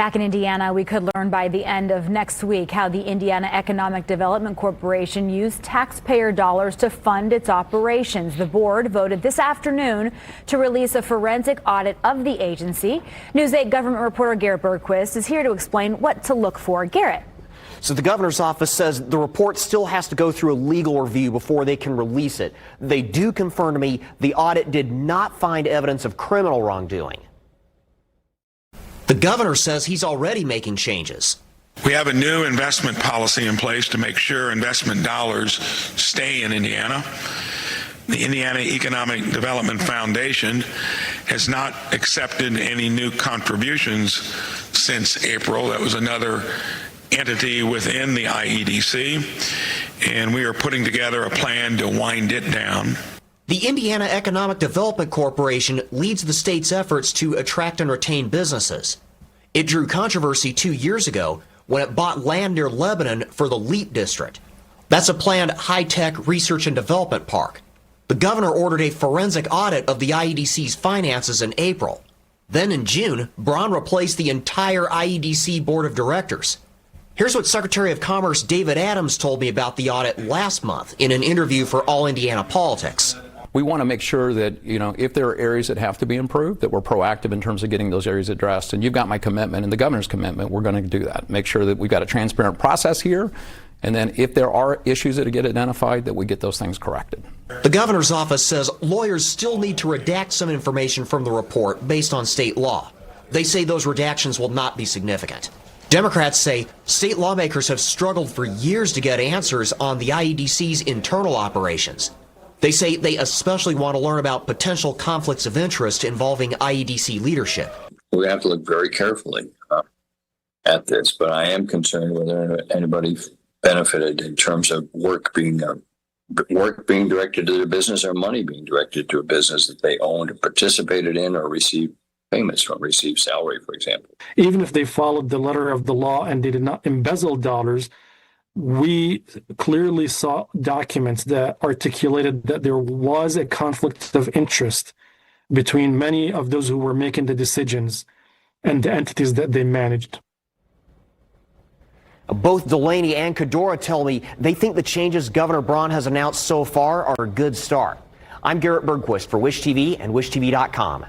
Back in Indiana, we could learn by the end of next week how the Indiana Economic Development Corporation used taxpayer dollars to fund its operations. The board voted this afternoon to release a forensic audit of the agency. News 8 government reporter Garrett Bergquist is here to explain what to look for. Garrett. So the governor's office says the report still has to go through a legal review before they can release it. They do confirm to me the audit did not find evidence of criminal wrongdoing. The governor says he's already making changes. We have a new investment policy in place to make sure investment dollars stay in Indiana. The Indiana Economic Development Foundation has not accepted any new contributions since April. That was another entity within the IEDC, and we are putting together a plan to wind it down. The Indiana Economic Development Corporation leads the state's efforts to attract and retain businesses. It drew controversy 2 years ago when it bought land near Lebanon for the LEAP district. That's a planned high-tech research and development park. The governor ordered a forensic audit of the IEDC's finances in April. Then in June, Braun replaced the entire IEDC board of directors. Here's what Secretary of Commerce David Adams told me about the audit last month in an interview for All Indiana Politics. We want to make sure that, if there are areas that have to be improved, that we're proactive in terms of getting those areas addressed. And you've got my commitment and the governor's commitment. We're going to do that. Make sure that we've got a transparent process here. And then if there are issues that get identified, that we get those things corrected. The governor's office says lawyers still need to redact some information from the report based on state law. They say those redactions will not be significant. Democrats say state lawmakers have struggled for years to get answers on the IEDC's internal operations. They say they especially want to learn about potential conflicts of interest involving IEDC leadership. We have to look very carefully at this, but I am concerned whether anybody benefited in terms of work being directed to their business or money being directed to a business that they owned or participated in or received payments from, received salary, for example. Even if they followed the letter of the law and they did not embezzle dollars, we clearly saw documents that articulated that there was a conflict of interest between many of those who were making the decisions and the entities that they managed. Both Delaney and Kadora tell me they think the changes Governor Braun has announced so far are a good start. I'm Garrett Bergquist for Wish TV and WishTV.com.